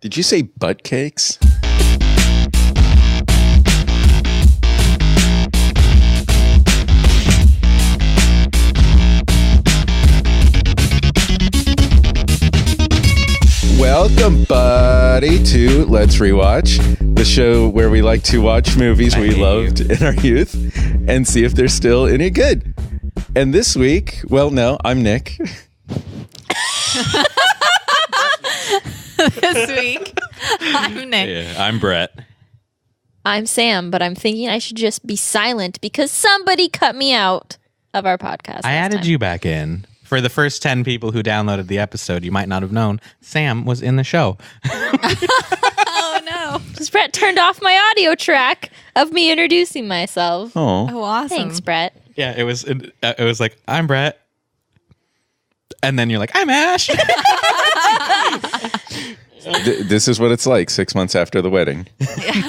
Did you say butt cakes? Welcome, buddy, to Let's Rewatch, the show where we like to watch movies we loved in our youth and see if they're still any good. And this week, well, no, I'm Nick. This week, I'm Nick. Yeah, I'm Bret. I'm Sam, but I'm thinking I should just be silent because somebody cut me out of our podcast. I added you back in. For the first 10 people who downloaded the episode, you might not have known, Sam was in the show. Oh, no. Because Bret turned off my audio track of me introducing myself. Oh, awesome. Thanks, Bret. Yeah, it was like, I'm Bret. And then you're like, I'm Ash. This is what it's like 6 months after the wedding.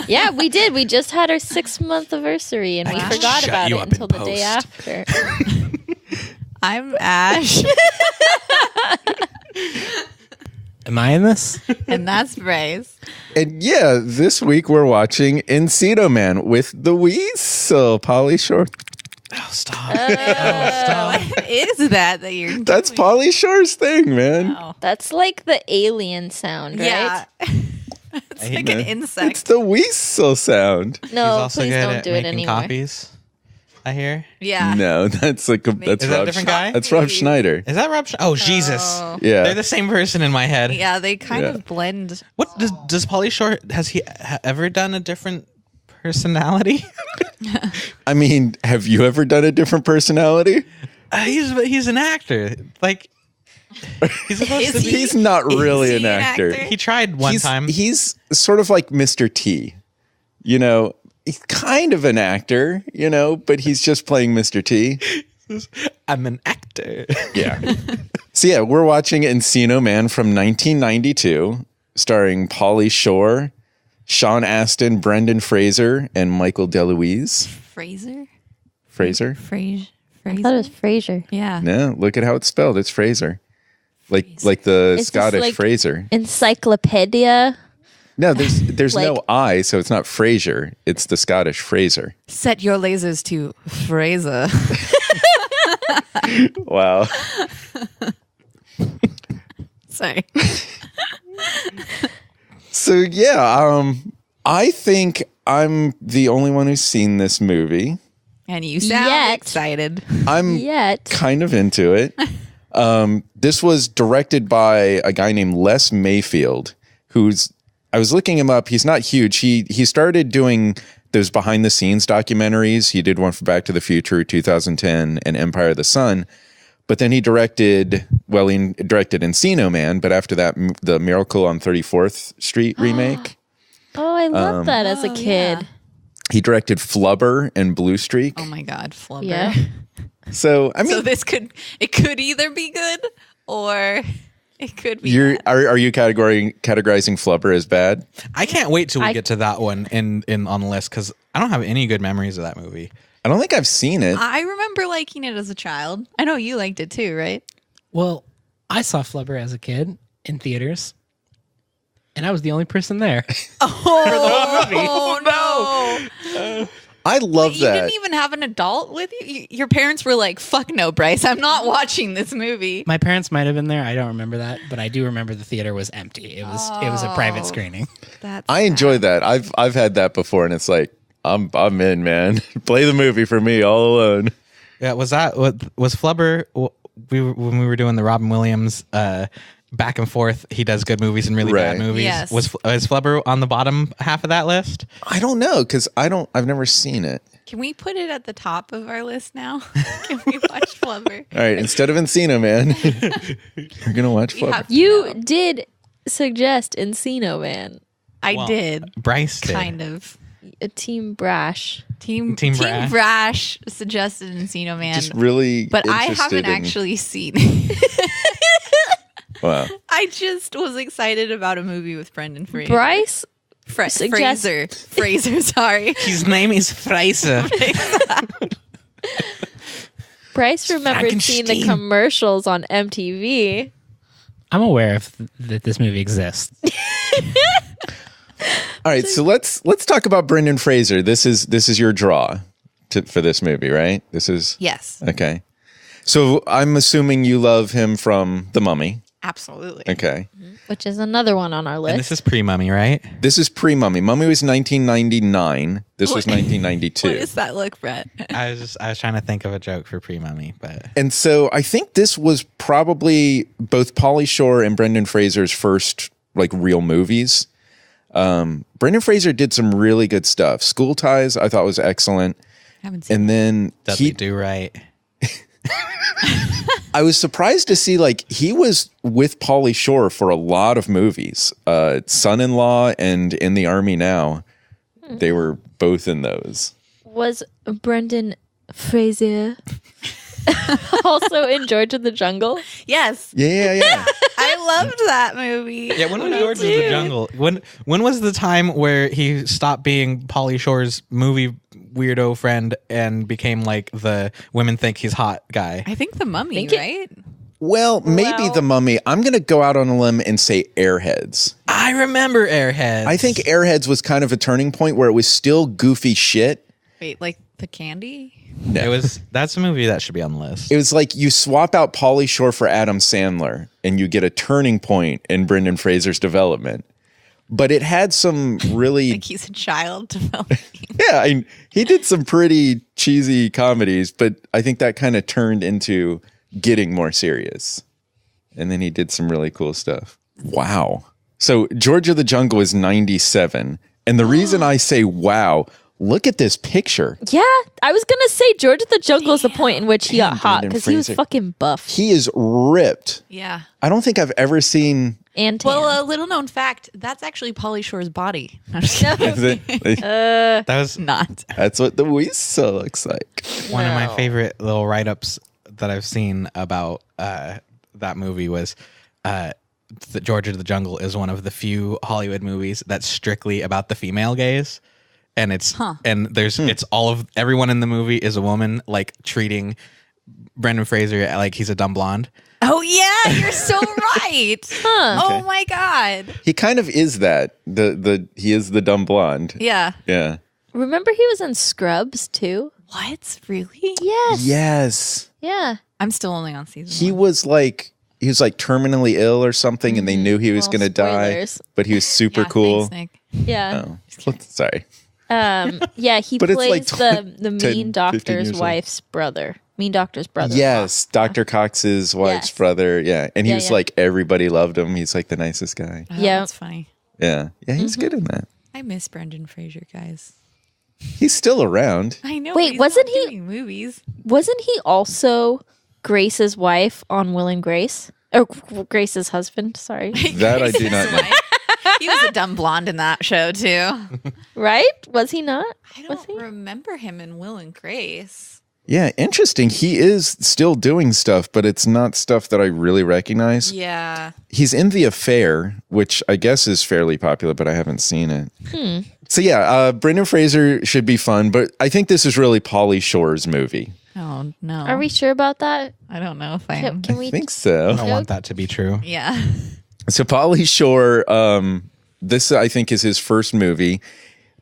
Yeah, we did. We just had our 6-month anniversary, and we forgot Shut about you it up until in the day post. after. I'm Ash, Am I in this? and that's Bryce. And yeah, this week we're watching Encino Man with the Weasel, Pauly Shore. Oh, stop. What is that you're doing? That's Pauly Shore's thing, man. Oh. That's like the alien sound, right? Yeah. It's like an insect. It's the Weasel sound. No, He's also please good don't at do it making anymore. copies, I hear. Yeah. No, that's like that's Is that a Rob. different guy? That's Rob Schneider. Is that Rob? Oh, Jesus. Oh. Yeah. They're the same person in my head. Yeah, they kind Yeah. of blend. What does Pauly Shore, has he ever done a different personality? I mean, have you ever done a different personality? He's an actor. Like, he's supposed to Is be. He's not really he an an actor. actor? He tried one time. He's sort of like Mr. T. You know, he's kind of an actor, you know, but he's just playing Mr. T. I'm an actor. Yeah. So yeah, we're watching Encino Man from 1992, starring Pauly Shore, Sean Astin, Brendan Fraser, and Michael DeLuise. Fraser? Fraser? Fraser? I thought it was Frasier. Yeah. No, look at how it's spelled. It's Fraser. Like the It's just Scottish like- Fraser. Encyclopedia. No, there's like- no I, so it's not Fraser. It's the Scottish Fraser. Set your lasers to Fraser. Wow. Sorry. So yeah, I think I'm the only one who's seen this movie. And you sound Yet. excited. I'm Yet. kind of into it. This was directed by a guy named Les Mayfield, I was looking him up. He's not huge. He started doing those behind the scenes documentaries. He did one for Back to the Future 2010 and Empire of the Sun. But then he directed Encino Man, but after that, the Miracle on 34th Street remake. Oh, I love that as a kid. yeah. He directed Flubber and Blue Streak. Oh my God, Flubber. Yeah. So, I mean, So it could either be good or it could be bad. are you categorizing Flubber as bad? I can't wait till we get to that one in on the list because I don't have any good memories of that movie. I don't think I've seen it. I remember liking it as a child. I know you liked it too, right? Well, I saw Flubber as a kid in theaters, and I was the only person there. Oh no! I love You that. didn't even have an adult with you? Your parents were like, "Fuck no, Bryce! I'm not watching this movie." My parents might have been there. I don't remember that, but I do remember the theater was empty. It was a private screening. That's I enjoy that. I've had that before, and it's like I'm in, man. Play the movie for me all alone. Yeah, was Flubber? When we were doing the Robin Williams back and forth, he does good movies and really bad Right. movies. Yes. Was Flubber on the bottom half of that list? I don't know because I've never seen it. Can we put it at the top of our list now? Can we watch Flubber? All right, instead of Encino Man, you're gonna watch We Flubber. have to You know. did suggest Encino Man, I Well, did, Bryce did. kind of. a Team Brash. Team Brash. Brash suggested Encino Man, Just really, but I interested haven't in- actually seen it. Wow. I just was excited about a movie with Brendan Fraser. Bryce Fraser. Fraser, sorry. His name is Fraser. Bryce remembered seeing the Frankenstein. commercials on MTV. I'm aware of that this movie exists. All right, so let's talk about Brendan Fraser. This is your draw for this movie, right? This is Yes, okay. So I'm assuming you love him from The Mummy. absolutely. Okay. Which is another one on our list. And this is pre-Mummy, right? This is pre-Mummy. Mummy was 1999. This was What 1992. does that look, Brett? I was trying to think of a joke for pre-Mummy, but And so I think this was probably both Pauly Shore and Brendan Fraser's first like real movies. Brendan Fraser did some really good stuff. School Ties I thought was excellent. Haven't seen. And then Dudley Do Right. I was surprised to see like he was with Pauly Shore for a lot of movies. Son-in-Law and In the Army Now. They were both in those. Was Brendan Fraser also in George of the Jungle? Yes, Yeah. I loved that movie. Yeah, when was George of the Jungle? When was the time where he stopped being Pauly Shore's movie weirdo friend and became like the women think he's hot guy? I think The Mummy, Think it- right? Well, maybe Well- The Mummy. I'm going to go out on a limb and say Airheads. I remember Airheads. I think Airheads was kind of a turning point where it was still goofy shit. Wait, like the candy? that's a movie that should be on the list. It was like you swap out Pauly Shore for Adam Sandler and you get a turning point in Brendan Fraser's development. But it had some really, Like he's a child developing. he did some pretty cheesy comedies, but I think that kind of turned into getting more serious. And then he did some really cool stuff. Wow. So George of the Jungle is 97. And the reason I say wow, look at this picture. Yeah, I was gonna say George of the Jungle is the point in which he got hot Brendan because he was Fraser. fucking buff He is ripped. Yeah. I don't think I've ever seen. and tan. Well, a little known fact, that's actually Pauly Shore's body. I'm just kidding. That was Not. That's what the Weasel looks like. one of my favorite little write-ups that I've seen about that movie was that George of the Jungle is one of the few Hollywood movies that's strictly about the female gaze. And it's it's all of everyone in the movie is a woman, like treating Brendan Fraser like he's a dumb blonde. Oh, yeah. You're so right. Oh, my God. He kind of is that. He is the dumb blonde. Yeah. Yeah. Remember he was in Scrubs too? What? Really? Yes. Yes. Yeah. I'm still only on season He one. was terminally ill or something, and they knew he was Well, going to die, spoilers. but he was super cool. Thanks, Nick. Yeah. Oh, well, sorry. Yeah, he But it's plays like the 10, mean 15 doctor's years old. wife's brother. Mean doctor's brother. Yes, Dr. Cox's wife's Yes. brother. Yeah, and he Yeah, was yeah. like everybody loved him. He's like the nicest guy. Oh, Yeah. That's funny. Yeah, he's good in that. I miss Brendan Fraser, guys. He's still around. I know. Wait, but he's wasn't not he- doing movies? Wasn't he also Grace's wife on Will and Grace? Or Grace's husband, sorry. That I do not know. He was a dumb blonde in that show too. Right? Was he not? I Was don't he? remember him in Will and Grace. Yeah, interesting. He is still doing stuff, but it's not stuff that I really recognize. Yeah. He's in The Affair, which I guess is fairly popular, but I haven't seen it. So yeah, Brendan Fraser should be fun, but I think this is really Pauly Shore's movie. Oh no. Are we sure about that? I don't know if I Can, am. can I we? think so. I don't want that to be true. Yeah. So Pauly Shore, this I think is his first movie.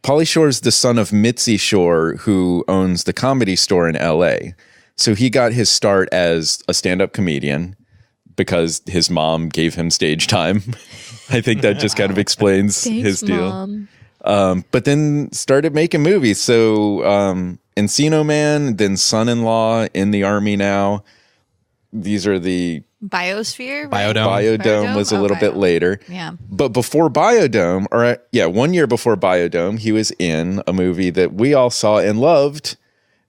Pauly Shore is the son of Mitzi Shore, who owns the Comedy Store in L.A. So he got his start as a stand-up comedian because his mom gave him stage time. I think that just kind of explains his deal. Mom. But then started making movies. So Encino Man, then Son-in-Law, In the Army Now. These are the Biosphere. Right? Biodome. Biodome was a little bit later. Yeah. But before Biodome, 1 year before Biodome, he was in a movie that we all saw and loved.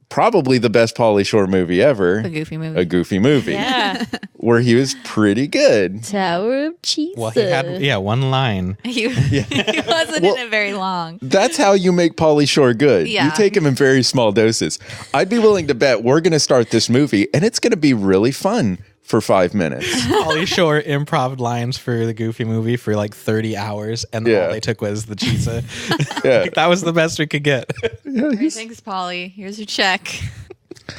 Probably the best Pauly Shore movie ever. A Goofy movie. A Goofy movie. Yeah. Where he was pretty good. Tower of Jesus. Well, he had one line. he wasn't in it very long. That's how you make Pauly Shore good. Yeah. You take him in very small doses. I'd be willing to bet we're going to start this movie and it's going to be really fun for 5 minutes. Pauly Shore improv lines for the Goofy movie for like 30 hours, and then Yeah. all they took was the cheesa. Yeah. Like, that was the best we could get. Thanks, Polly. Here's your check.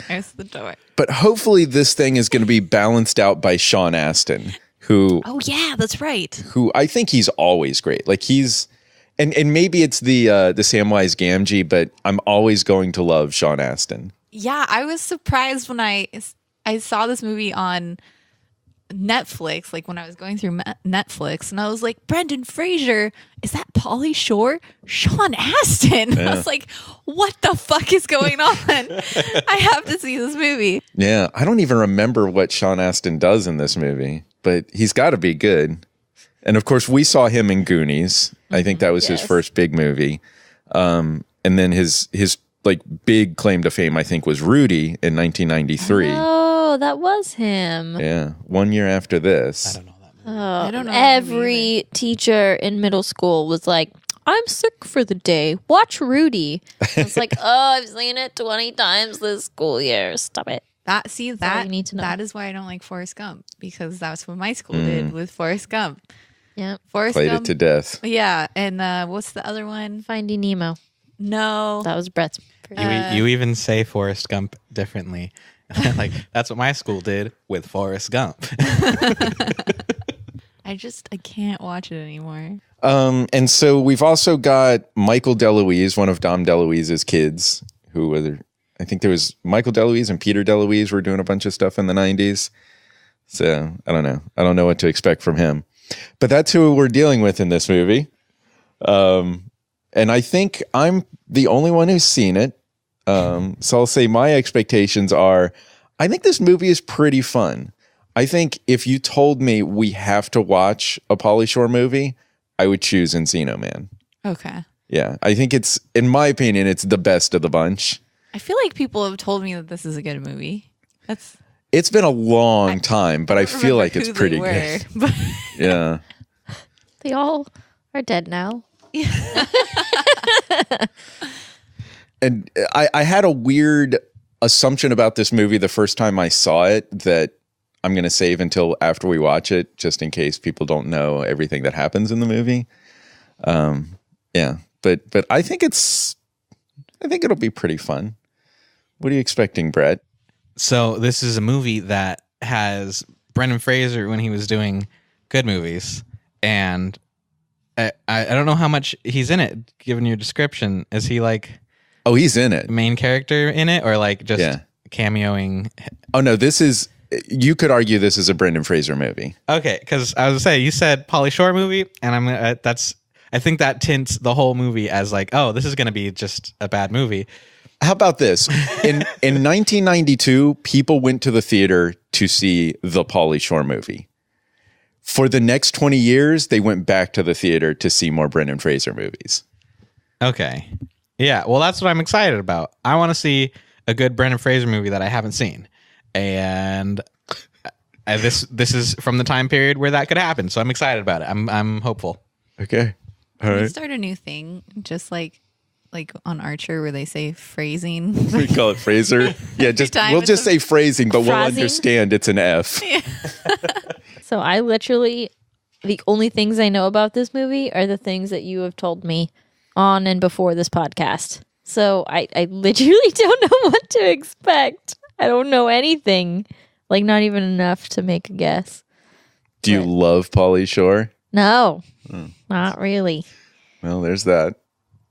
There's the door. But hopefully this thing is going to be balanced out by Sean Astin, who Oh yeah, that's right. who I think he's always great. Like he's and maybe it's the Samwise Gamgee, but I'm always going to love Sean Astin. Yeah, I was surprised when I saw this movie on Netflix, like when I was going through Netflix, and I was like, Brendan Fraser, is that Pauly Shore? Sean Astin. Yeah. I was like, what the fuck is going on? I have to see this movie. Yeah, I don't even remember what Sean Astin does in this movie, but he's got to be good. And of course, we saw him in Goonies. I think that was his first big movie. And then his like big claim to fame, I think, was Rudy in 1993. Oh, that was him. Yeah, 1 year after this. I don't know that movie. Oh, I don't know every teacher in middle school was like, I'm sick for the day. Watch Rudy. I was like, oh, I've seen it 20 times this school year. Stop it. That all you need to know. That is why I don't like Forrest Gump, because that's what my school did with Forrest Gump. Yeah. Forrest Played Gump. it to death. Yeah, and what's the other one? Finding Nemo. No. That was Brett's. You even say Forrest Gump differently. Like, that's what my school did with Forrest Gump. I can't watch it anymore. And so we've also got Michael DeLuise, one of Dom DeLuise's kids, who was, I think there was Michael DeLuise and Peter DeLuise were doing a bunch of stuff in the 90s. So I don't know. I don't know what to expect from him. But that's who we're dealing with in this movie. And I think I'm the only one who's seen it. So I'll say my expectations are, I think this movie is pretty fun. I think if you told me we have to watch a Pauly Shore movie, I would choose Encino Man. Okay. Yeah, I think it's, in my opinion, it's the best of the bunch. I feel like people have told me that this is a good movie. It's been a long time, but I feel like it's pretty good. But Yeah. They all are dead now. And I had a weird assumption about this movie the first time I saw it that I'm going to save until after we watch it, just in case people don't know everything that happens in the movie. Yeah, but I think it'll be pretty fun. What are you expecting, Bret? So this is a movie that has Brendan Fraser when he was doing good movies, and I don't know how much he's in it. Given your description, is he like? Oh, he's in it. Main character in it, or like just cameoing? Oh no, you could argue this is a Brendan Fraser movie. Okay, because I was gonna say you said Pauly Shore movie, and I think that tints the whole movie as like, oh, this is gonna be just a bad movie. How about this? In 1992, people went to the theater to see the Pauly Shore movie. For the next 20 years, they went back to the theater to see more Brendan Fraser movies. Okay, yeah, well, that's what I'm excited about. I want to see a good Brendan Fraser movie that I haven't seen, and this is from the time period where that could happen. So I'm excited about it. I'm hopeful. Okay, all we right. start a new thing, just like on Archer, where they say phrasing. We call it Fraser. Yeah, we'll just say phrasing, but we'll Phrasing? understand it's an F. So I literally, the only things I know about this movie are the things that you have told me on and before this podcast. So I literally don't know what to expect. I don't know anything. Like, not even enough to make a guess. Do you love Pauly Shore? No, not really. Well, there's that.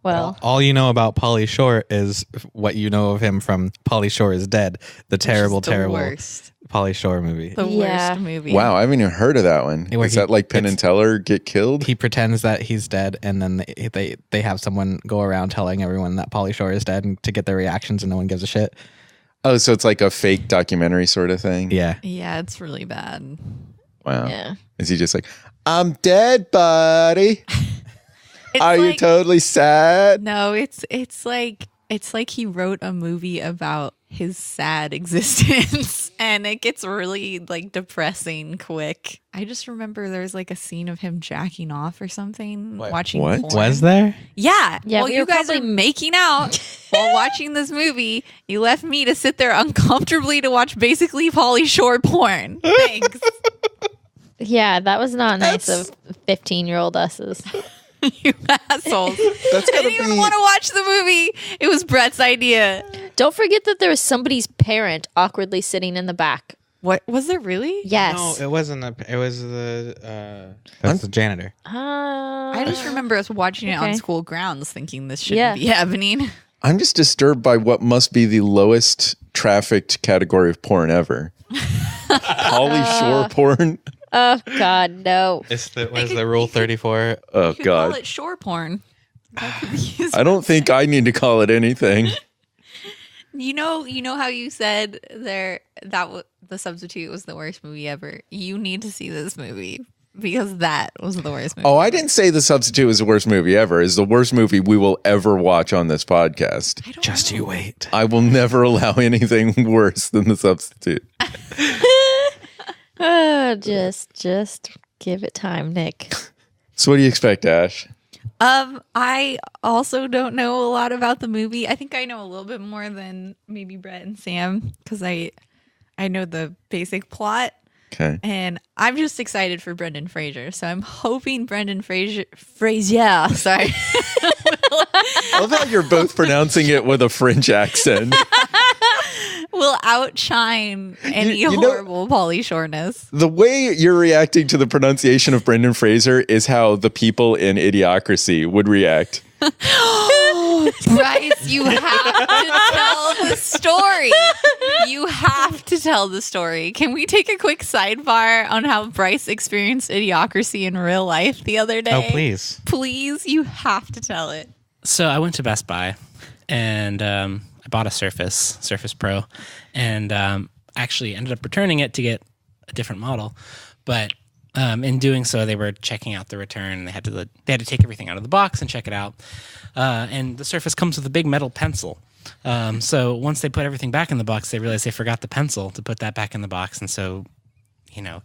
Well, All you know about Pauly Shore is what you know of him from Pauly Shore is Dead, the terrible, terrible worst. Pauly Shore movie. The Yeah. worst movie. Wow, I haven't even heard of that one. Where Is that like Penn and Teller get killed? He pretends that he's dead, and then they have someone go around telling everyone that Pauly Shore is dead, and to get their reactions, and no one gives a shit. Oh, so it's like a fake documentary sort of thing? Yeah. Yeah, it's really bad. Wow. yeah. Is he just like, I'm dead, buddy? It's Are you like- totally sad? No, it's like he wrote a movie about his sad existence, and it gets really like depressing quick. I just remember there's like a scene of him jacking off or something, watching What? porn. Was there? Yeah. Yeah, Well, we you were guys probably- are making out while watching this movie. You left me to sit there uncomfortably to watch basically Pauly Shore porn. Thanks. Yeah, that was not nice of 15-year-old us's. You assholes. That's I gotta didn't even be. want to watch the movie. It was Bret's idea. Don't forget that there was somebody's parent awkwardly sitting in the back What was there really? Yes. No, it wasn't. It was the. That's the janitor. I just remember us watching it on Okay. school grounds, thinking this shouldn't be happening. I'm just disturbed by what must be the lowest trafficked category of porn ever. Pauly Shore porn. Oh God, no. It's the what is the Rule 34? Oh You could call God. it shore porn. That could be used. I don't think I need to call it anything. You know how you said the Substitute was the worst movie ever. You need to see this movie because that was the worst movie. Oh, I didn't say The Substitute was the worst movie ever. It's the worst movie we will ever watch on this podcast. I don't Just know. you wait. I will never allow anything worse than The Substitute. Just give it time, Nick. So what do you expect, Ash? I also don't know a lot about the movie. I think I know a little bit more than maybe Brett and Sam because I know the basic plot. Okay. And I'm just excited for Brendan Fraser. So I'm hoping Brendan Fraser, sorry. I love how you're both pronouncing it with a French accent. will outshine any you know- horrible Pauly Shore-ness. The way you're reacting to the pronunciation of Brendan Fraser is how the people in Idiocracy would react. Bryce, you have to tell the story. You have to tell the story. Can we take a quick sidebar on how Bryce experienced Idiocracy in real life the other day? Oh, please. Please, you have to tell it. So I went to Best Buy and I bought a Surface Pro, and actually ended up returning it to get a different model. But in doing so, they were checking out the return. They had to take everything out of the box and check it out. And the Surface comes with a big metal pencil. So once they put everything back in the box, they realized they forgot the pencil to put that back in the box. And so,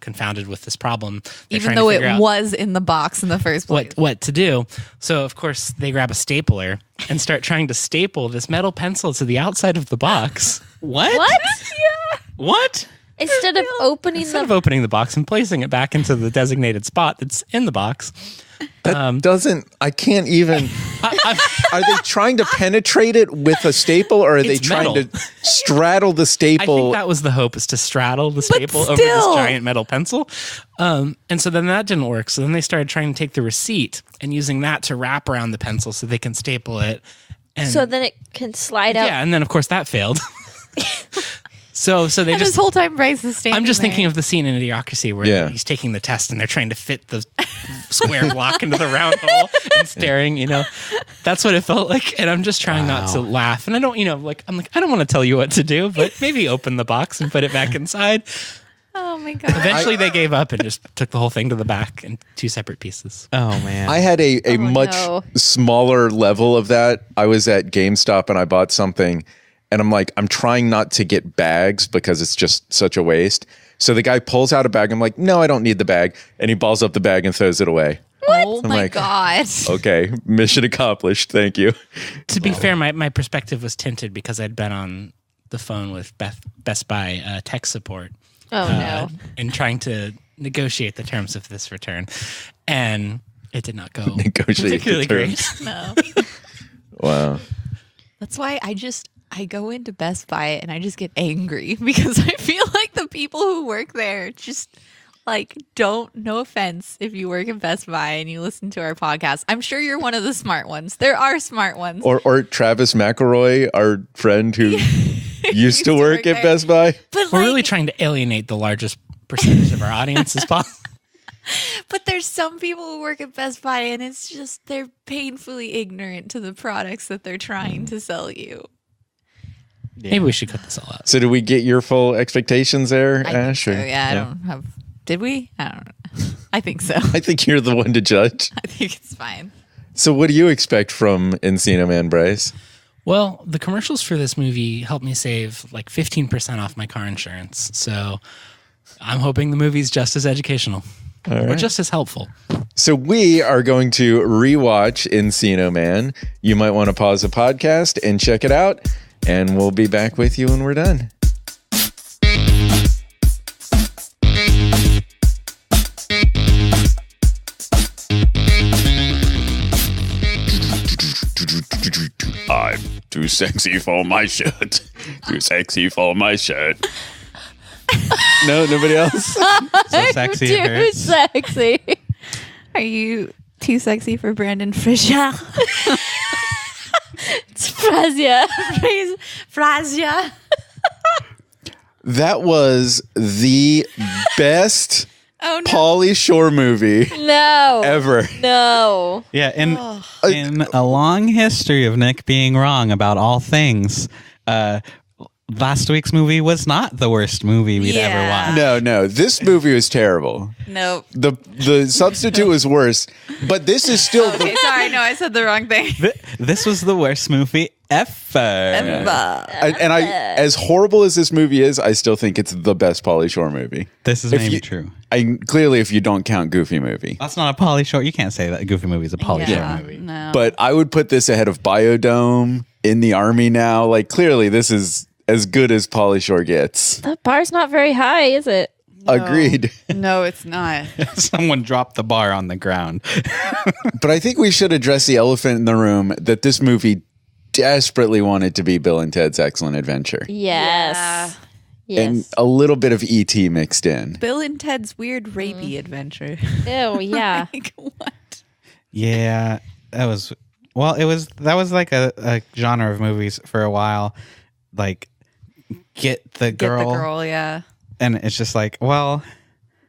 confounded with this problem, Even though it was in the box in the first place. what to do. So of course they grab a stapler and start trying to staple this metal pencil to the outside of the box. What? What? What? Instead of opening Instead of opening the box and placing it back into the designated spot that's in the box. I can't even. Are they trying to penetrate it with a staple, or are they It's trying metal. to straddle the I staple? think that was the hope, is to straddle the staple over still. this giant metal pencil. And so then that didn't work. So then they started trying to take the receipt and using that to wrap around the pencil so they can staple it. And so then it can slide out. yeah, and then of course that failed. So they And just this whole time Bryce is standing I'm just there. thinking of the scene in Idiocracy where Yeah. he's taking the test and they're trying to fit the square block into the round hole and staring, That's what it felt like. And I'm just trying not to laugh. And I don't, I don't want to tell you what to do, but maybe open the box and put it back inside. Oh my God. Eventually they gave up and just took the whole thing to the back in two separate pieces. Oh, man. I had a much no. smaller level of that. I was at GameStop and I bought something, and I'm trying not to get bags because it's just such a waste. So the guy pulls out a bag. I'm like, no, I don't need the bag. And he balls up the bag and throws it away. Oh I'm my like, God. Okay, mission accomplished. Thank you. To be fair, my perspective was tinted because I'd been on the phone with Best Buy tech support. Oh no. And trying to negotiate the terms of this return. And it did not go Negotiate the particularly great. terms. No. Wow. That's why I go into Best Buy and I just get angry because I feel like the people who work there just don't, no offense if you work at Best Buy and you listen to our podcast. I'm sure you're one of the smart ones. There are smart ones. Or Travis McElroy, our friend who used to work at there. Best Buy. But We're really trying to alienate the largest percentage of our audience as possible. But there's some people who work at Best Buy and it's just they're painfully ignorant to the products that they're trying to sell you. Maybe we should cut this all out. So did we get your full expectations there, I think Ash? so. or- Yeah, I don't have. Did we? I don't know. I think so. I think you're the one to judge. I think it's fine. So what do you expect from Encino Man, Bryce? Well, the commercials for this movie helped me save 15% off my car insurance. So I'm hoping the movie's just as educational or just as helpful. So we are going to rewatch Encino Man. You might want to pause the podcast and check it out, and we'll be back with you when we're done. I'm too sexy for my shirt. Too sexy for my shirt. No, nobody else. So sexy. Too it hurts. sexy. Are you too sexy for Brendan Fraser? It's Frazia. Fraser. That was the best Oh no. Pauly Shore movie No. ever. No. Yeah, in a long history of Nick being wrong about all things, last week's movie was not the worst movie we'd ever Yeah. watched. No, this movie was terrible. Nope. The Substitute was worse, but this is still the Okay, sorry, no, I said the wrong thing. This was the worst movie ever. as horrible as this movie is, I still think it's the best Pauly Shore movie. This is If maybe you- true. Clearly, if you don't count Goofy movie, That's not a Pauly Shore. You can't say that a Goofy movie is a Pauly Shore movie. No. but I would put this ahead of Biodome, In the Army Now. Like clearly, this is as good as Pauly Shore gets. The bar's not very high, is it? Agreed. No, it's not. Someone dropped the bar on the ground. But I think we should address the elephant in the room that this movie desperately wanted to be Bill and Ted's Excellent Adventure. Yes. Yes. And a little bit of E.T. mixed in. Bill and Ted's weird rapey adventure. Ew, yeah. Like, what? Yeah, that was like a genre of movies for a while. Like get the Get girl, the girl, yeah. and it's just like, well,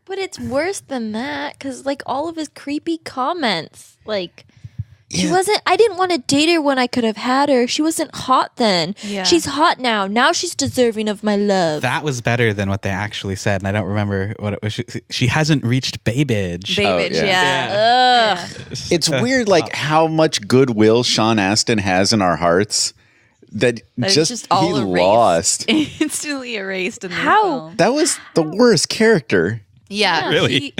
But it's worse than that because, like, all of his creepy comments. Like, she wasn't, I didn't want to date her when I could have had her. She wasn't hot then. Yeah. She's hot now. Now she's deserving of my love. that was better than what they actually said, and I don't remember what it was. She hasn't reached babyage. Babbage, yeah. yeah. Ugh. It's weird, like how much goodwill Sean Astin has in our hearts that It's just all he erased. lost. Instantly erased in the How? film. That was the worst character. Yeah. Really?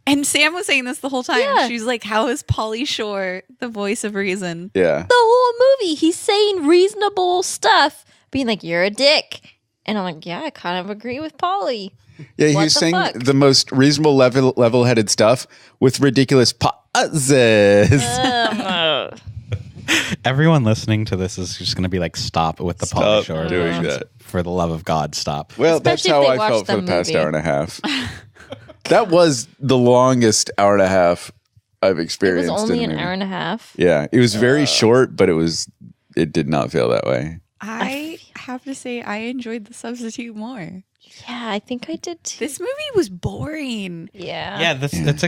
And Sam was saying this the whole time. Yeah. She's like, how is Pauly Shore the voice of reason? Yeah. The whole movie, he's saying reasonable stuff, being like, "You're a dick," and I'm like, "Yeah, I kind of agree with Polly." Yeah, he What was the saying fuck? the most reasonable level-headed stuff with ridiculous pauses. Everyone listening to this is just going to be like, stop with the Pauly Stop Shore doing movies. that. For the love of God, stop. Well, Especially that's if how they I felt watched for the the past movie. hour and a half. That was the longest hour and a half I've It experienced. was only in a an movie. hour and a half. Yeah, it was very short, but it did not feel that way. I have to say, I enjoyed The Substitute more. Yeah, I think I did too. This movie was boring. Yeah. Yeah,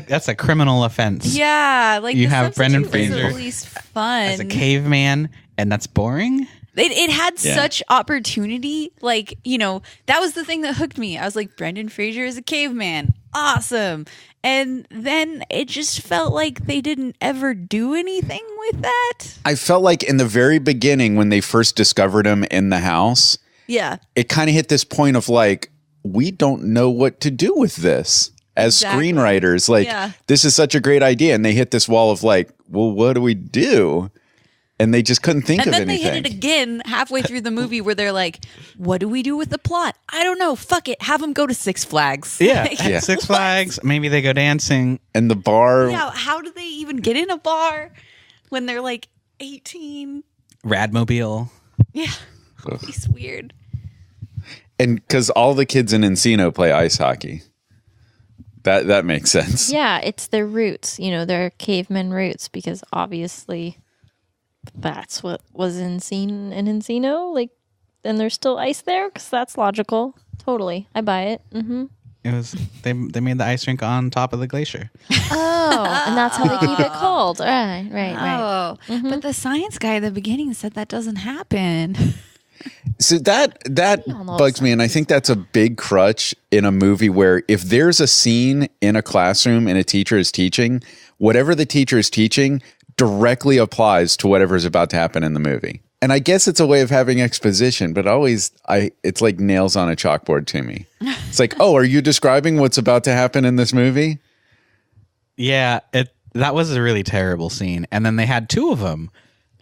that's a criminal offense. Yeah, like You The have Brendan Substitute was Fraser at least fun. As a caveman, and that's boring. It had Yeah. such opportunity. Like, you know, that was the thing that hooked me. I was like, Brendan Fraser is a caveman. Awesome. And then it just felt like they didn't ever do anything with that. I felt like in the very beginning when they first discovered him in the house, Yeah. it kind of hit this point of like, we don't know what to do with this as Exactly. screenwriters. Like, Yeah. this is such a great idea. And they hit this wall of like, well, what do we do? And they just couldn't think And of then anything. they hit it again halfway through the movie where they're like, what do we do with the plot? I don't know. Fuck it. Have them go to Six Flags. Yeah, Like, at Six Flags. Maybe they go dancing. And the bar, Yeah, how do they even get in a bar when they're like 18? Radmobile. Yeah. It's weird. and because all the kids in Encino play ice hockey. That makes sense. Yeah, it's their roots, their caveman roots, because obviously that's what was in Encino. Like, and there's still ice there because that's logical. Totally, I buy it. Mm-hmm. It was they made the ice rink on top of the glacier. Oh, and that's how they keep it cold. Right. Oh, but the science guy at the beginning said that doesn't happen. So that almost- bugs me, and I think that's a big crutch in a movie where if there's a scene in a classroom and a teacher is teaching, whatever the teacher is teaching directly applies to whatever's about to happen in the movie. And I guess it's a way of having exposition, but it's like nails on a chalkboard to me. It's like, oh, are you describing what's about to happen in this movie? Yeah, that was a really terrible scene. And then they had two of them.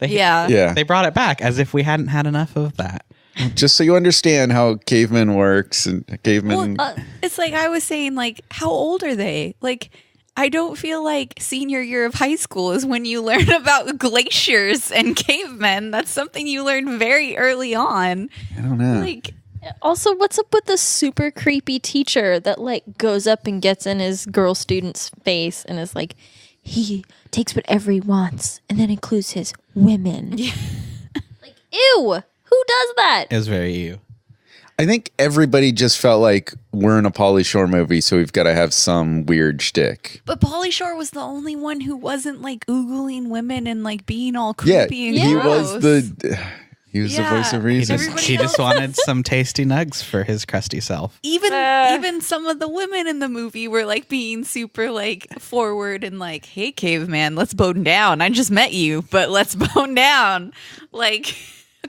Yeah. They brought it back as if we hadn't had enough of that. Just so you understand how caveman works and caveman. Well, it's like I was saying, like, how old are they? Like, I don't feel like senior year of high school is when you learn about glaciers and cavemen. That's something you learn very early on. I don't know. Like, Also, what's up with the super creepy teacher that like goes up and gets in his girl student's face and is like, he takes whatever he wants and then includes his women. Yeah. Like, ew, who does that? It was very you. I think everybody just felt like we're in a Pauly Shore movie, so we've got to have some weird shtick. But Pauly Shore was the only one who wasn't like oogling women and like being all creepy and he gross. was the voice of reason. He just wanted some tasty nugs for his crusty self. Even some of the women in the movie were like being super like forward and like, hey caveman, let's bone down. I just met you, but let's bone down. Like,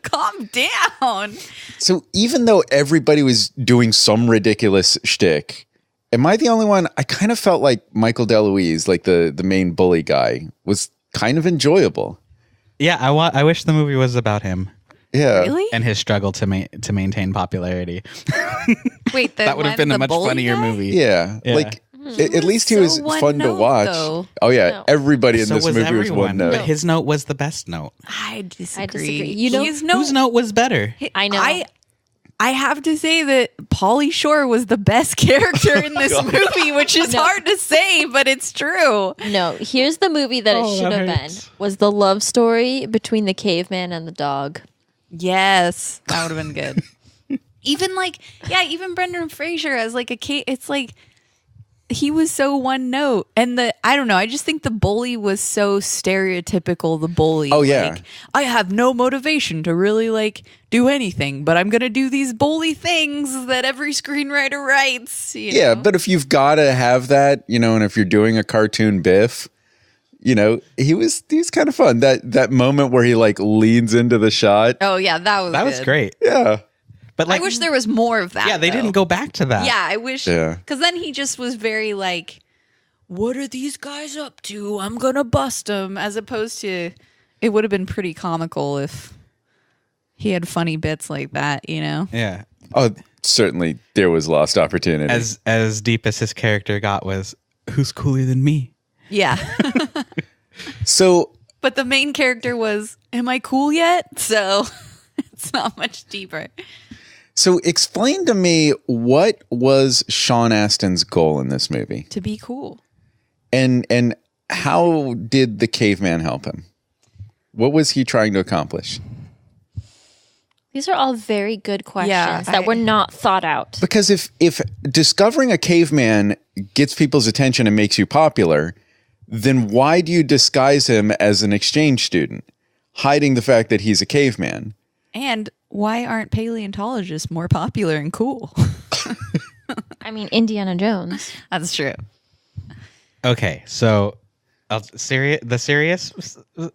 calm down. So even though everybody was doing some ridiculous shtick, am I the only one? I kind of felt like Michael DeLuise, like the main bully guy, was kind of enjoyable. Yeah, I wish the movie was about him. Yeah. Really? And his struggle to maintain popularity. Wait, That would have been a much funnier movie. Yeah. Yeah. Like, at least he was one fun to note, watch. though. Oh, yeah. No. Everybody in So this was movie was everyone, one note. but his note was the best note. I disagree. I disagree. You know, Whose note was better? I know. I have to say that Pauly Shore was the best character in this movie, which is hard to say, but it's true. No, here's the movie that it should have been. hurts. Was the love story between the caveman and the dog. Yes, that would have been good. Even Brendan Fraser as like it's like he was so one note, and I don't know. I just think the bully was so stereotypical. The bully. Oh, yeah. Like, I have no motivation to really like do anything, but I'm gonna do these bully things that every screenwriter writes. Yeah, but if you've got to have that, and if you're doing a cartoon Biff, he was kind of fun. That moment where he like leans into the shot. Oh yeah, that was Was great. Yeah. But like, I wish there was more of that. yeah, they though. didn't go back to that. Yeah, I wish. Yeah. Because then he just was very like, what are these guys up to? I'm going to bust them. As opposed to, it would have been pretty comical if he had funny bits like that, Yeah. Oh, certainly there was lost opportunity. As deep as his character got was, who's cooler than me? Yeah. So, But the main character was, am I cool yet? So it's not much deeper. so explain to me, what was Sean Astin's goal in this movie? To be cool. And how did the caveman help him? What was he trying to accomplish? These are all very good questions Yeah, that were not thought out. Because if discovering a caveman gets people's attention and makes you popular, then why do you disguise him as an exchange student, hiding the fact that he's a caveman? And why aren't paleontologists more popular and cool? I mean, Indiana Jones. That's true. Okay, so the serious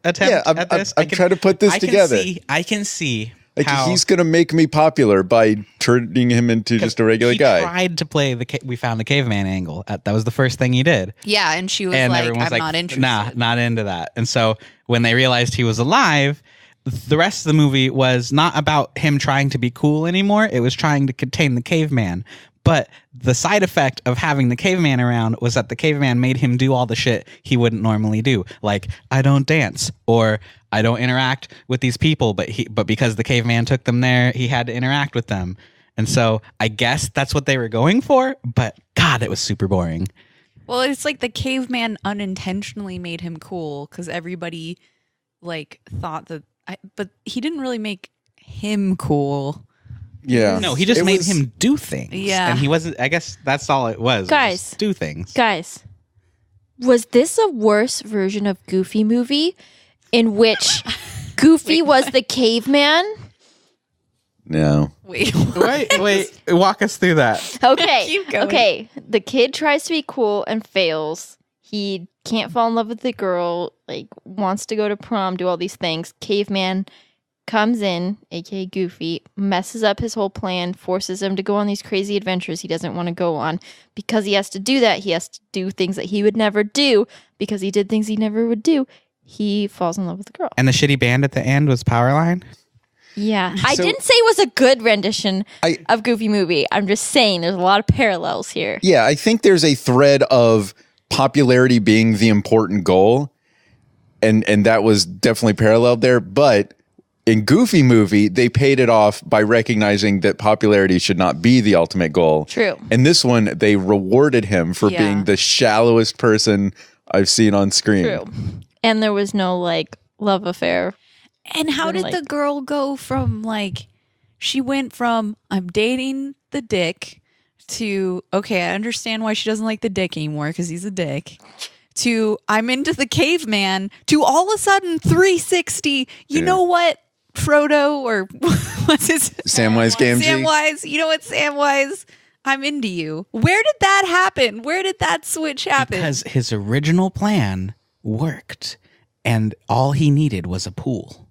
attempt I'm at this. trying to put this together. I can see Like, how he's going to make me popular by turning him into just a regular he guy. tried to play we found the caveman angle. That was the first thing he did. Yeah, and she was And like, everyone was I'm like, not interested. nah, not into that. And so when they realized he was alive, the rest of the movie was not about him trying to be cool anymore. It was trying to contain the caveman. But the side effect of having the caveman around was that the caveman made him do all the shit he wouldn't normally do. Like, I don't dance, or I don't interact with these people, but because the caveman took them there, he had to interact with them. And so I guess that's what they were going for, but God, it was super boring. Well, it's like the caveman unintentionally made him cool because everybody like thought that, but he didn't really make him cool. Yeah. No, he just made him do things. Yeah. And he wasn't, I guess that's all it was. Guys. Do things. Guys, was this a worse version of Goofy movie in which Goofy was the caveman? No. Wait, Wait, walk us through that. Okay. Keep going. Okay. The kid tries to be cool and fails. He can't fall in love with the girl, like wants to go to prom, do all these things. Caveman comes in, aka Goofy, messes up his whole plan, forces him to go on these crazy adventures he doesn't want to go on. Because he has to do that, he has to do things that he would never do. Because he did things he never would do, he falls in love with the girl. And the shitty band at the end was Powerline? Yeah. I So- didn't say it was a good rendition of Goofy movie. I'm just saying there's a lot of parallels here. Yeah, I think there's a thread of popularity being the important goal. And that was definitely paralleled there. But In Goofy Movie, they paid it off by recognizing that popularity should not be the ultimate goal. True. In this one, they rewarded him for Yeah. being the shallowest person I've seen on screen. True. And there was no like love affair. And how did Like- the girl go from like, she went from I'm dating the dick to, okay, I understand why she doesn't like the dick anymore because he's a dick, to I'm into the caveman, to all of a sudden 360. You know what, Frodo, or what's his Samwise Gamgee. Samwise, you know what, Samwise? I'm into you. Where did that happen? Where did that switch happen? Because his original plan worked, and all he needed was a pool.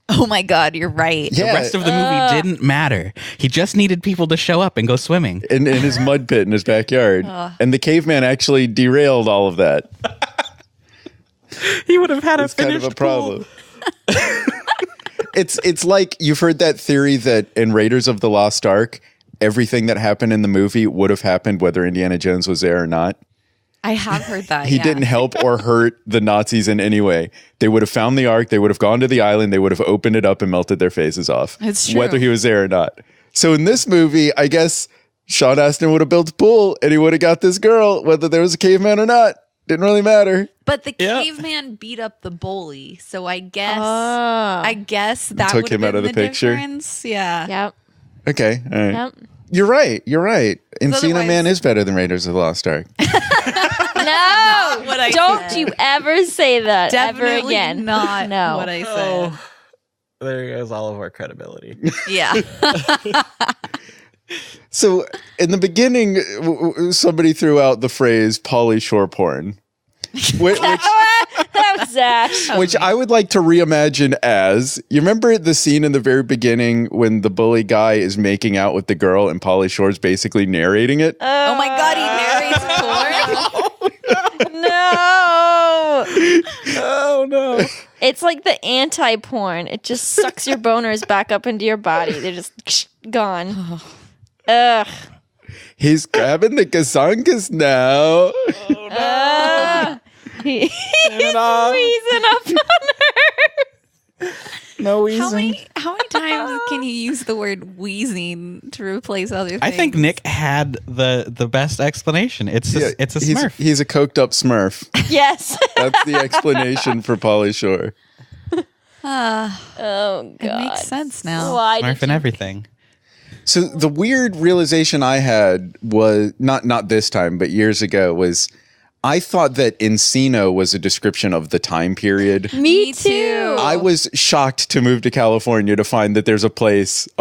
Oh my God, you're right. Yeah. The rest of the movie didn't matter. He just needed people to show up and go swimming. In his mud pit in his backyard. And the caveman actually derailed all of that. He would have had It's kind of a problem. It's like you've heard that theory that in Raiders of the Lost Ark, everything that happened in the movie would have happened whether Indiana Jones was there or not. I have heard that. He yeah. didn't help or hurt the Nazis in any way. They would have found the Ark, they would have gone to the island, they would have opened it up and melted their faces off. It's true. Whether he was there or not. So in this movie, I guess Sean Astin would have built a pool and he would have got this girl, whether there was a caveman or not. Didn't really matter. But the caveman beat up the bully, so I guess that Took would him have out been of the picture? difference. Yeah. Yep. Okay. All right. Yep. You're right. Encino otherwise- Man is better than Raiders of the Lost Ark. No. what I Don't said. you ever say that Definitely ever again. not No. what I said. There goes all of our credibility. Yeah. So in the beginning, somebody threw out the phrase Pauly Shore porn, That was Ash. which I would like to reimagine as, you remember the scene in the very beginning when the bully guy is making out with the girl and Pauly Shore's basically narrating it? Oh my God, he narrates porn. No. Oh, no. It's like the anti-porn. It just sucks your boners back up into your body. They're just gone. Ugh. He's grabbing the gazongas now. He's wheezing up on her. No wheezing. How many times can you use the word wheezing to replace other things? I think Nick had the best explanation. It's a Smurf. He's a coked up Smurf. Yes. That's the explanation for Pauly Shore. Oh, God. It makes sense now. Why Smurf did and you... everything. So the weird realization I had was not this time, but years ago was I thought that Encino was a description of the time period. Me too. I was shocked to move to California to find that there's a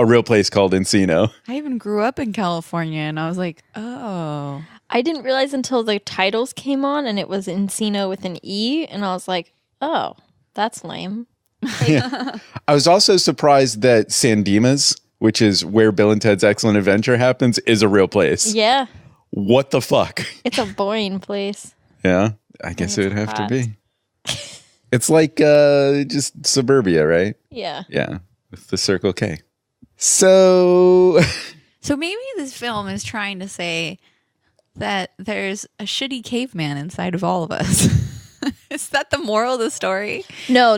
real place called Encino. I even grew up in California, and I was like, oh. I didn't realize until the titles came on and it was Encino with an E, and I was like, oh, that's lame. I was also surprised that San Dimas, which is where Bill and Ted's Excellent Adventure happens, is a real place. Yeah. What the fuck? It's a boring place. Yeah, I guess it would have to hot. be. It's like just suburbia, right? Yeah. Yeah, with the Circle K. So So maybe this film is trying to say that there's a shitty caveman inside of all of us. Is that the moral of the story? No.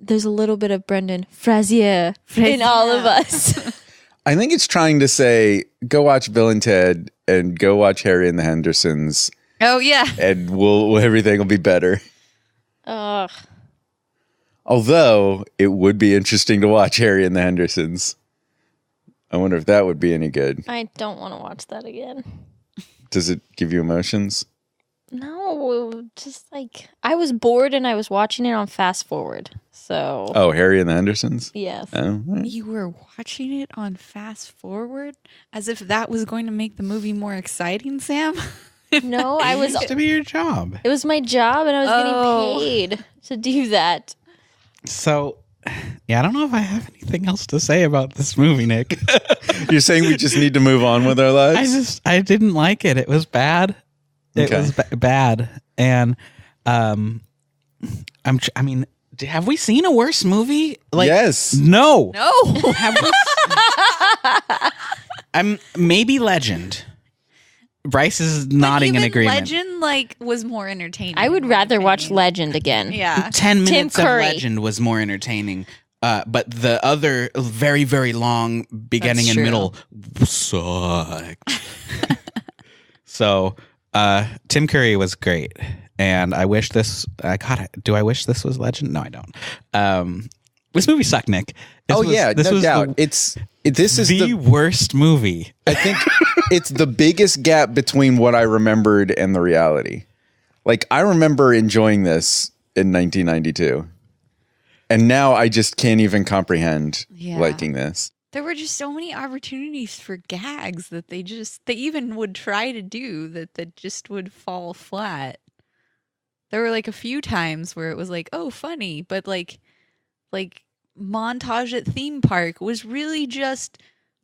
There's a little bit of Brendan Fraser in all of us. I think it's trying to say, go watch Bill and Ted and go watch Harry and the Hendersons, Oh, yeah. and everything will be better. Ugh. Although it would be interesting to watch Harry and the Hendersons. I wonder if that would be any good. I don't want to watch that again. Does it give you emotions? No, just like I was bored and I was watching it on fast forward. So Oh, Harry and the Hendersons? yes. Oh, right. You were watching it on fast forward as if that was going to make the movie more exciting, Sam? No, I was. Used to be your job. It was my job, and I was Oh. getting paid to do that. So, yeah, I don't know if I have anything else to say about this movie, Nick. You're saying we just need to move on with our lives? I didn't like it. It was bad. It Okay. was bad. And I mean, have we seen a worse movie? Like, Yes. No. No. Have we? I'm maybe Legend. Bryce is nodding in agreement. Legend was more entertaining. I would in my rather watch opinion. Legend again. Yeah. 10 minutes of Curry. Legend was more entertaining. But the other very, very long beginning That's and true. middle sucked. So Tim Curry was great. And I wish this, do I wish this was Legend? No, I don't. This movie sucked, Nick. No doubt. This is the worst movie. I think it's the biggest gap between what I remembered and the reality. Like, I remember enjoying this in 1992. And now I just can't even comprehend liking this. There were just so many opportunities for gags that they even would try to do that just would fall flat. There were like a few times where it was like, oh, funny, but like montage at theme park was really just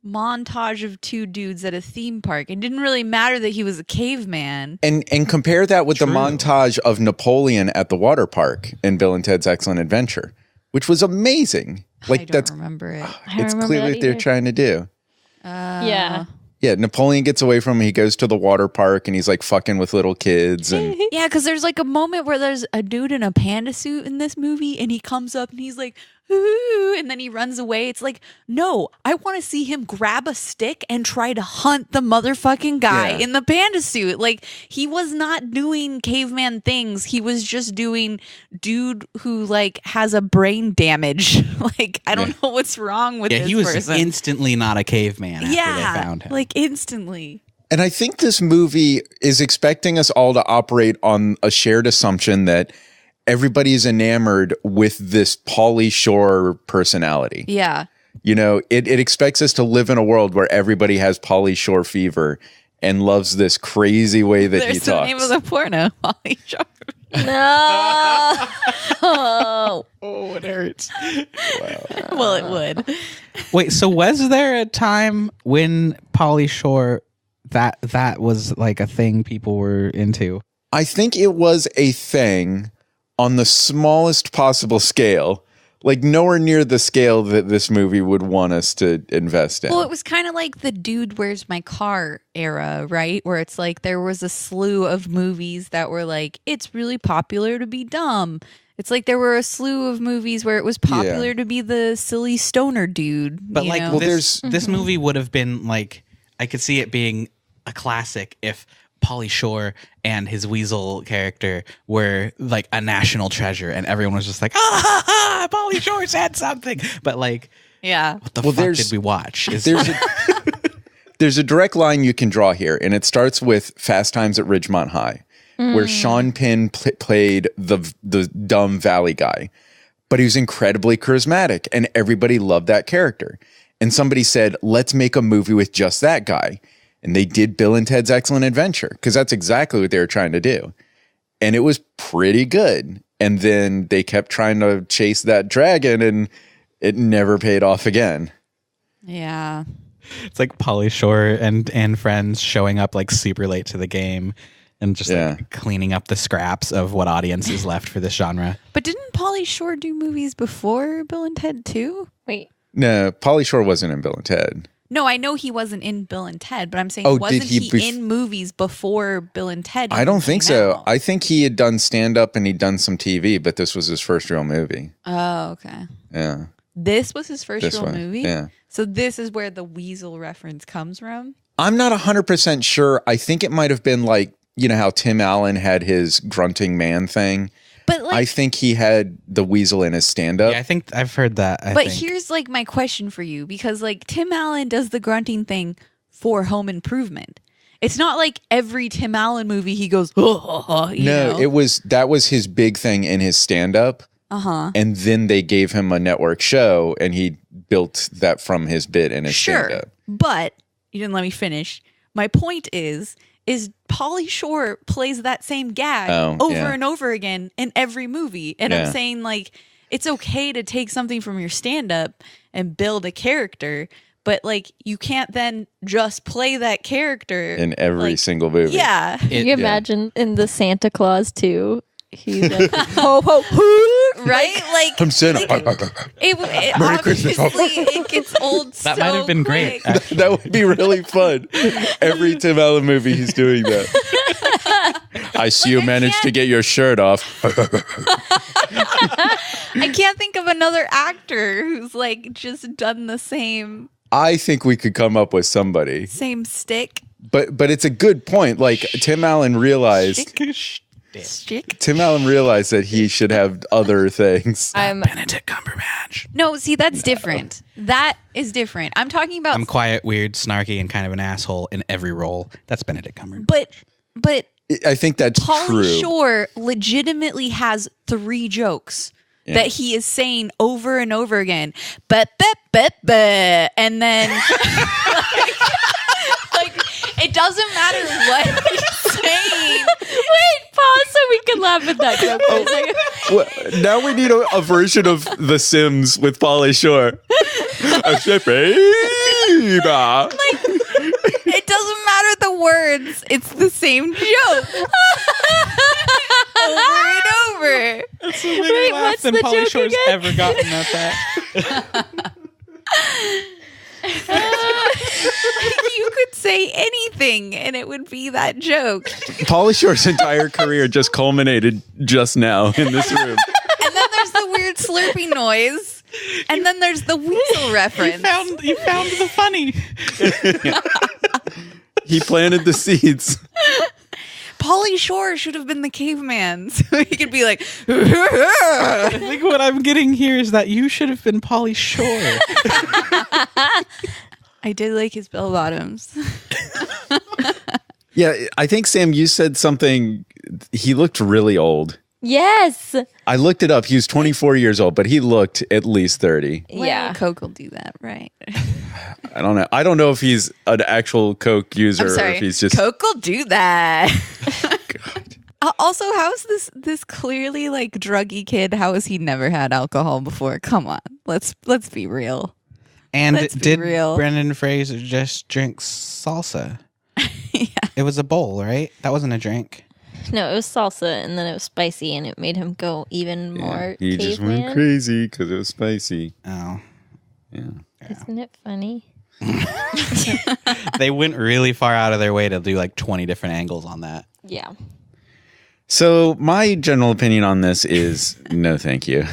montage of two dudes at a theme park. It didn't really matter that he was a caveman. And compare that with the montage of Napoleon at the water park in Bill and Ted's Excellent Adventure, which was amazing. Like, I don't remember it. It's clearly what they're trying to do. Yeah. Yeah, Napoleon gets away from him. He goes to the water park and he's like fucking with little kids. And Yeah, because there's like a moment where there's a dude in a panda suit in this movie and he comes up and he's like, ooh, and then he runs away. It's like, no, I want to see him grab a stick and try to hunt the motherfucking guy in the panda suit. Like, he was not doing caveman things. He was just doing dude who like has a brain damage. Like, I don't know what's wrong with this he was person. instantly not a caveman after they found him. Like instantly. And I think this movie is expecting us all to operate on a shared assumption that everybody's enamored with this Pauly Shore personality. Yeah. You know, it expects us to live in a world where everybody has Pauly Shore fever and loves this crazy way that he There's the talks. name of the porno, Pauly Shore. No. Oh, it hurts. Well, it would. Wait, so was there a time when Pauly Shore that was like a thing people were into? I think it was a thing on the smallest possible scale, like nowhere near the scale that this movie would want us to invest in. Well, it was kind of like the Dude, Where's My Car era, right? Where it's like there was a slew of movies that were like, it's really popular to be dumb. It's like there were a slew of movies where it was popular to be the silly stoner dude. But you like, know? this movie would have been like, I could see it being a classic if Pauly Shore and his weasel character were like a national treasure and everyone was just like, Pauly Shore said something. But like, yeah. what the fuck did we watch? There's a direct line you can draw here, and it starts with Fast Times at Ridgemont High, where Sean Penn played the dumb valley guy, but he was incredibly charismatic, and everybody loved that character. And somebody said, let's make a movie with just that guy. And they did Bill and Ted's Excellent Adventure, because that's exactly what they were trying to do. And it was pretty good. And then they kept trying to chase that dragon, and it never paid off again. Yeah. It's like Pauly Shore and friends showing up like super late to the game and just like cleaning up the scraps of what audience is left for this genre. But didn't Pauly Shore do movies before Bill and Ted too? Wait. No, Pauly Shore wasn't in Bill and Ted. No, I know he wasn't in Bill and Ted, but I'm saying wasn't he in movies before Bill and Ted? I don't think so. Out? I think he had done stand-up and he'd done some TV, but this was his first real movie. Oh, okay. Yeah. This was his first real one, movie? yeah. So this is where the weasel reference comes from? I'm not 100% sure. I think it might have been like, you know how Tim Allen had his grunting man thing? But like, I think he had the weasel in his stand-up. Yeah, I think I've heard that. But here's like my question for you, because like Tim Allen does the grunting thing for Home Improvement. It's not like every Tim Allen movie he goes, know? That was his big thing in his stand-up. Uh-huh. And then they gave him a network show, and he built that from his bit in his stand-up. But you didn't let me finish. My point is Pauly Shore plays that same gag over and over again in every movie. And I'm saying, like, it's okay to take something from your stand-up and build a character, but like you can't then just play that character in every single movie. Yeah. Can you imagine in the Santa Claus too? He's like, ho, ho, ho, right? Like, I'm Santa. It Merry Christmas. obviously it gets old. That might have been great. That would be really fun. Every Tim Allen movie, he's doing that. I see you managed to get your shirt off. I can't think of another actor who's like just done the same I think we could come up with somebody. same stick. But it's a good point. Like Tim Allen realized Stick. that he should have other things. I'm Benedict Cumberbatch. No, see, that's different. That is different. I'm talking about I'm quiet, weird, snarky, and kind of an asshole in every role. That's Benedict Cumberbatch. but I think that's Pauly true. Shore legitimately has 3 jokes that he is saying over and over again. But and then like it doesn't matter what he's saying. wait, pause so we can laugh at that joke for a second. Well, now we need a version of The Sims with Pauly Shore. It doesn't matter the words. It's the same joke. Over and over. Wait, what's the joke again? ever gotten at that. You could say anything and it would be that joke. Pauly Shore's entire career just culminated just now in this room. And then there's the weird slurping noise. And then there's the weasel reference. You found the funny. He planted the seeds. Pauly Shore should have been the caveman, so he could be like, I think what I'm getting here is that you should have been Pauly Shore. I did like his bell bottoms. Yeah, I think, Sam, you said something. He looked really old. Yes. I looked it up. He was 24 years old, but he looked at least 30. Yeah. Coke will do that, right? I don't know. I don't know if he's an actual Coke user I'm or sorry. if he's just. Coke will do that. God. Also, how is this clearly like druggy kid? How has he never had alcohol before? Come on, let's be real. And Let's be did real. Brendan Fraser just drink salsa? Yeah. It was a bowl, right? That wasn't a drink. No, it was salsa, and then it was spicy, and it made him go even more He just went caveman. crazy because it was spicy. Oh. Yeah. Isn't it funny? They went really far out of their way to do like 20 different angles on that. Yeah. So my general opinion on this is no, thank you.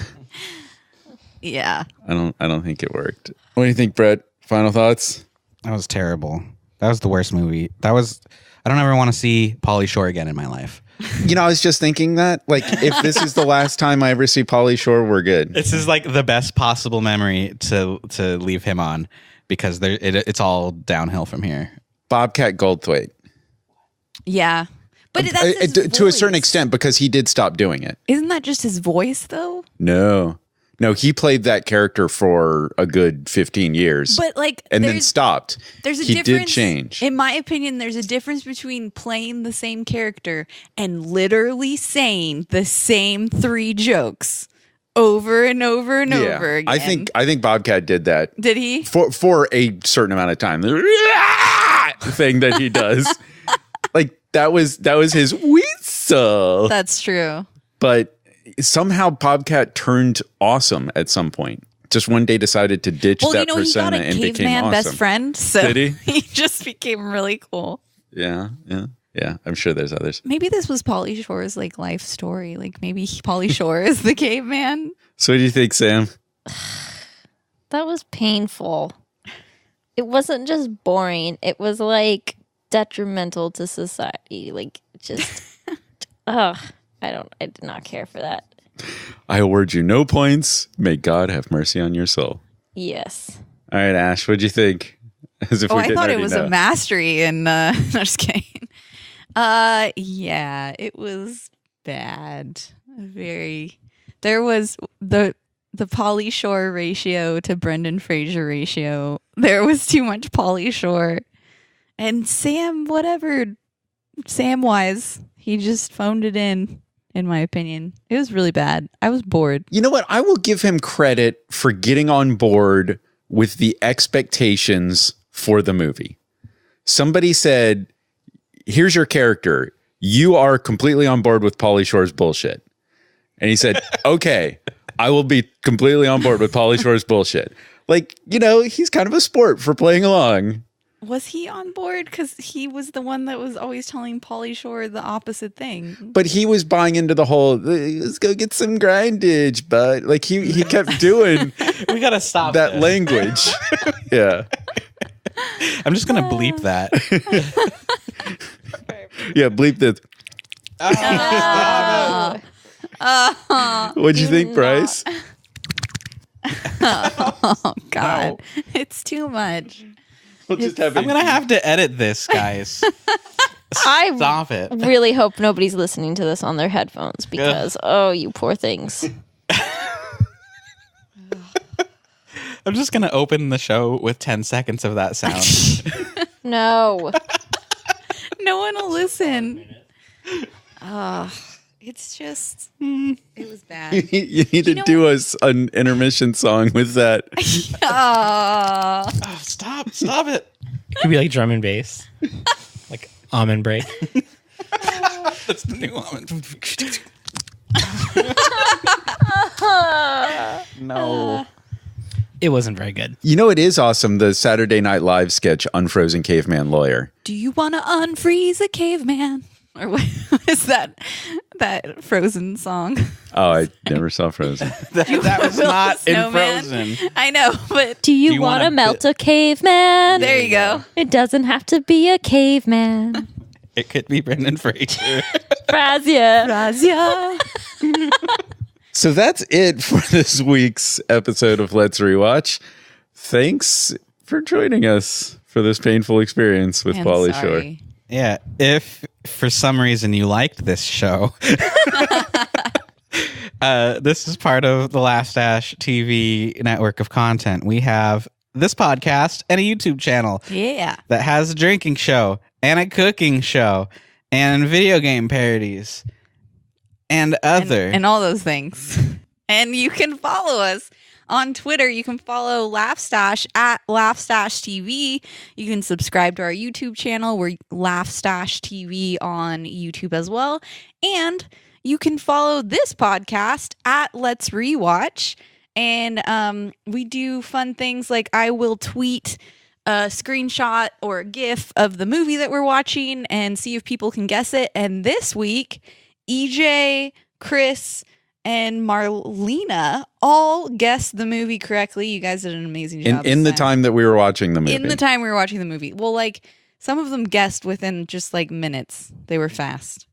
Yeah. I don't think it worked. What do you think, Brett? Final thoughts? That was terrible. That was the worst movie. I don't ever want to see Pauly Shore again in my life. You know, I was just thinking that, like, if this is the last time I ever see Pauly Shore, we're good. This is like the best possible memory to leave him on because it's all downhill from here. Bobcat Goldthwait. Yeah. But that's his To a certain voice. extent, because he did stop doing it. Isn't that just his voice, though? No, he played that character for a good 15 years. But like, and then stopped. There's a he difference. did change. In my opinion, there's a difference between playing the same character and literally saying the same 3 jokes over and over and over again. I think Bobcat did that. Did he? For a certain amount of time. The thing that he does. Like that was his whistle. That's true. But somehow Bobcat turned awesome at some point. Just one day decided to ditch that He got persona a and became caveman awesome. best friend. So Did he? he just became really cool. Yeah. I'm sure there's others. Maybe this was Pauly Shore's like life story. Like maybe Pauly Shore is the caveman. So what do you think, Sam? That was painful. It wasn't just boring. It was like detrimental to society. Like just, ugh. I did not care for that. I award you no points. May God have mercy on your soul. Yes. All right, Ash, what'd you think? As if we I didn't thought it already was know. a mastery and no, just kidding. Yeah, it was bad. There was the Pauly Shore ratio to Brendan Fraser ratio. There was too much Pauly Shore. And Samwise, he just phoned it in my opinion. It was really bad. I was bored. You know what? I will give him credit for getting on board with the expectations for the movie. Somebody said, here's your character. You are completely on board with Pauly Shore's bullshit. And he said, okay, I will be completely on board with Pauly Shore's bullshit. Like, you know, he's kind of a sport for playing along. Was he on board? Because he was the one that was always telling Pauly Shore the opposite thing. But he was buying into the whole, let's go get some grindage, but like he kept doing We gotta stop that this. language. Yeah. I'm just gonna bleep that. Yeah, bleep this. What'd you think, Bryce? Oh, God. It's too much. We'll just have I'm gonna have to edit this, guys. I Stop it. really hope nobody's listening to this on their headphones because, oh, you poor things. I'm just gonna open the show with 10 seconds of that sound. No. No one will listen. It's just, it was bad. you need to do us an intermission song with that. Oh. Oh, stop it. It could be like drum and bass, like almond break. That's the new one. No. It wasn't very good. You know, it is awesome. The Saturday Night Live sketch, Unfrozen Caveman Lawyer. Do you want to unfreeze a caveman? Or what is that Frozen song? Oh, I never saw Frozen. That was not in Snowman? Frozen. I know, but Do you, you want to wanna melt a caveman? there you go. It doesn't have to be a caveman. It could be Brendan Fraser. Frazia. Razia. So that's it for this week's episode of Let's Rewatch. Thanks for joining us for this painful experience with Pauly Shore. Yeah, if for some reason you liked this show, this is part of the Laugh Dash TV network of content. We have this podcast and a YouTube channel Yeah. that has a drinking show and a cooking show and video game parodies and other. And all those things. And you can follow us on Twitter. You can follow Laughstash at Laughstash TV. You can subscribe to our YouTube channel. We're Laughstash TV on YouTube as well. And you can follow this podcast at Let's Rewatch. And we do fun things like I will tweet a screenshot or a GIF of the movie that we're watching and see if people can guess it. And this week, EJ, Chris, and Marlena all guessed the movie correctly. You guys did an amazing job. In the time that we were watching the movie. In the time we were watching the movie. Well, like, some of them guessed within just like minutes. They were fast.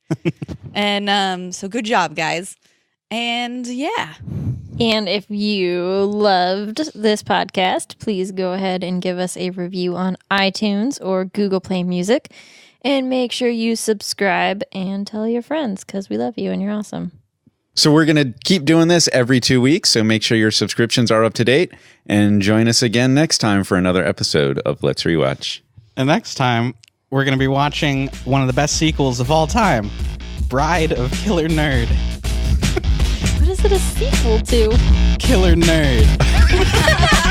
And so good job, guys. And yeah. And if you loved this podcast, please go ahead and give us a review on iTunes or Google Play Music. And make sure you subscribe and tell your friends because we love you and you're awesome. So we're going to keep doing this every 2 weeks. So make sure your subscriptions are up to date and join us again next time for another episode of Let's Rewatch. And next time, we're going to be watching one of the best sequels of all time, Bride of Killer Nerd. What is it a sequel to? Killer Nerd.